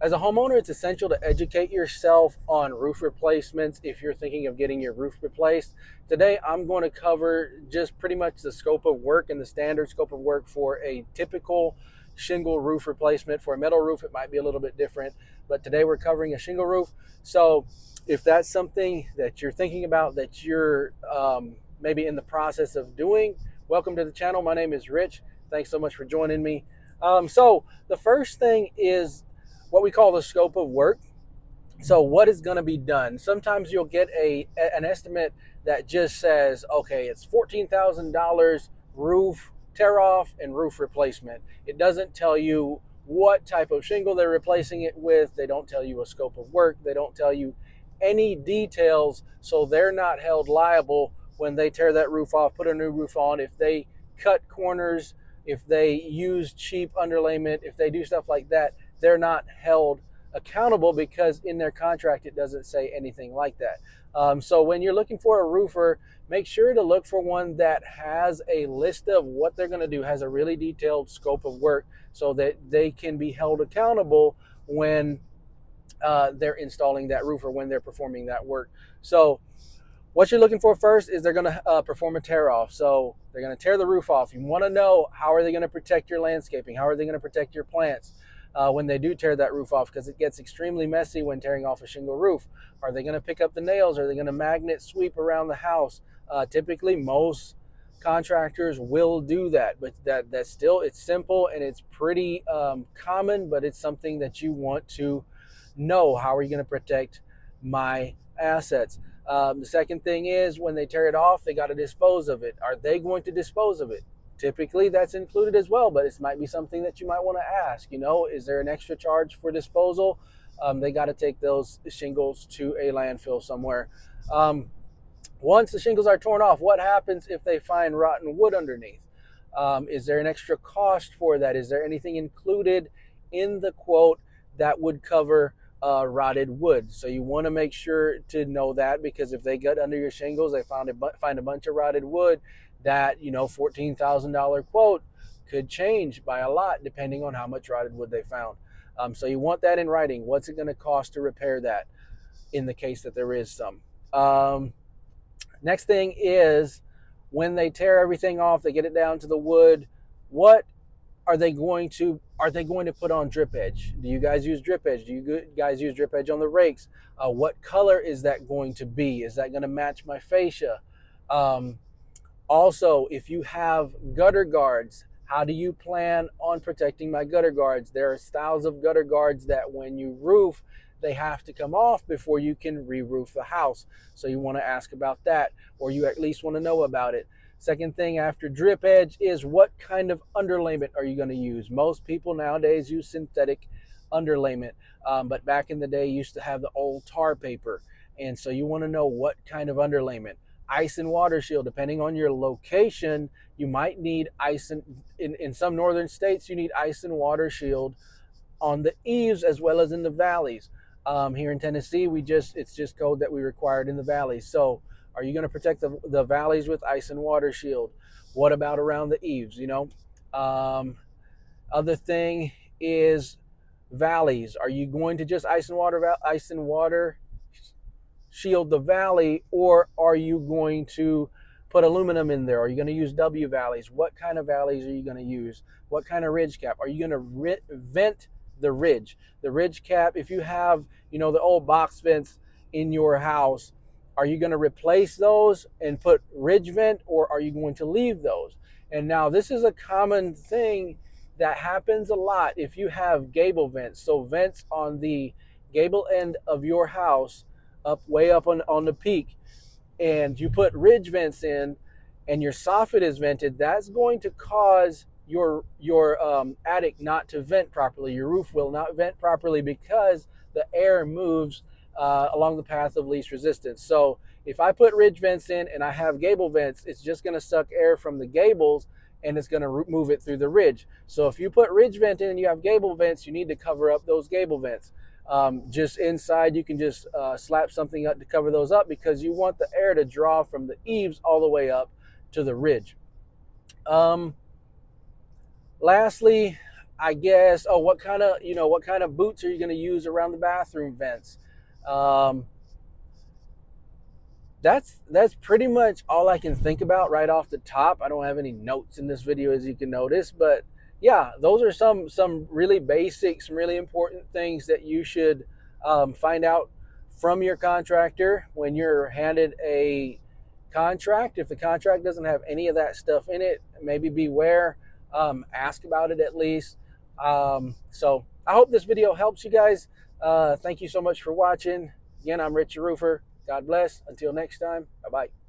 As a homeowner, it's essential to educate yourself on roof replacements if you're thinking of getting your roof replaced. Today, I'm going to cover just pretty much the scope of work and the standard scope of work for a typical shingle roof replacement. For a metal roof, it might be a little bit different, but today we're covering a shingle roof. So if that's something that you're thinking about, that you're maybe in the process of doing, welcome to the channel. My name is Rich. Thanks so much for joining me. So the first thing is what we call the scope of work. So what is going to be done? Sometimes you'll get an estimate that just says, okay, it's $14,000 roof tear off and roof replacement. It doesn't tell you what type of shingle they're replacing it with. They don't tell you a scope of work. They don't tell you any details, so they're not held liable when they tear that roof off, put a new roof on. If they cut corners, if they use cheap underlayment, if they do stuff like that, they're not held accountable because in their contract it doesn't say anything like that. So when you're looking for a roofer, make sure to look for one that has a list of what they're going to do, has a really detailed scope of work, so that they can be held accountable when they're installing that roof or when they're performing that work. So what you're looking for first is they're going to perform a tear off. So they're going to tear the roof off. You want to know, how are they going to protect your landscaping? How are they going to protect your plants when they do tear that roof off? Because it gets extremely messy when tearing off a shingle roof. Are they going to pick up the nails? Are they going to magnet sweep around the house? Typically, most contractors will do that, but that's still, it's simple and it's pretty common, but it's something that you want to know. How are you going to protect my assets? The second thing is, when they tear it off, they got to dispose of it. Are they going to dispose of it? Typically, that's included as well, but it might be something that you might want to ask. Is there an extra charge for disposal? They got to take those shingles to a landfill somewhere. Once the shingles are torn off, what happens if they find rotten wood underneath? Is there an extra cost for that? Is there anything included in the quote that would cover rotted wood? So you want to make sure to know that, because if they get under your shingles, they find a bunch of rotted wood, that $14,000 quote could change by a lot depending on how much rotted wood they found. So you want that in writing. What's it going to cost to repair that in the case that there is some? Next thing is, when they tear everything off, they get it down to the wood, what are they going to put on drip edge? Do you guys use drip edge? Do you guys use drip edge on the rakes? What color is that going to be? Is that going to match my fascia? Also, if you have gutter guards, how do you plan on protecting my gutter guards? There are styles of gutter guards that when you roof, they have to come off before you can re-roof the house. So you want to ask about that, or you at least want to know about it. Second thing after drip edge is, what kind of underlayment are you going to use? Most people nowadays use synthetic underlayment, but back in the day used to have the old tar paper. And so you want to know what kind of underlayment. Ice and water shield, depending on your location, you might need ice. In some northern states, you need ice and water shield on the eaves as well as in the valleys. Here in Tennessee, it's just code that we required in the valleys. So are you going to protect the valleys with ice and water shield? What about around the eaves? Other thing is valleys. Are you going to just ice and water shield the valley, or are you going to put aluminum in there? Are you going to use W valleys? What kind of valleys are you going to use? What kind of ridge cap? Are you going to vent the ridge? The ridge cap, if you have, the old box vents in your house, are you going to replace those and put ridge vent, or are you going to leave those? And now this is a common thing that happens a lot if you have gable vents. So vents on the gable end of your house, way up on the peak, and you put ridge vents in and your soffit is vented, that's going to cause your attic not to vent properly. Your roof will not vent properly because the air moves along the path of least resistance. So if I put ridge vents in and I have gable vents, it's just going to suck air from the gables and it's going to move it through the ridge. So if you put ridge vent in and you have gable vents, you need to cover up those gable vents. Just inside, you can just slap something up to cover those up, because you want the air to draw from the eaves all the way up to the ridge. Lastly, I guess, oh, what kind of, what kind of boots are you going to use around the bathroom vents? Um, that's pretty much all I can think about right off the top. I don't have any notes in this video, as you can notice, but yeah, those are some really basic, some really important things that you should find out from your contractor when you're handed a contract. If the contract doesn't have any of that stuff in it, maybe beware. Ask about it at least. So I hope this video helps you guys. Thank you so much for watching. Again, I'm Rich your Roofer. God bless. Until next time, bye-bye.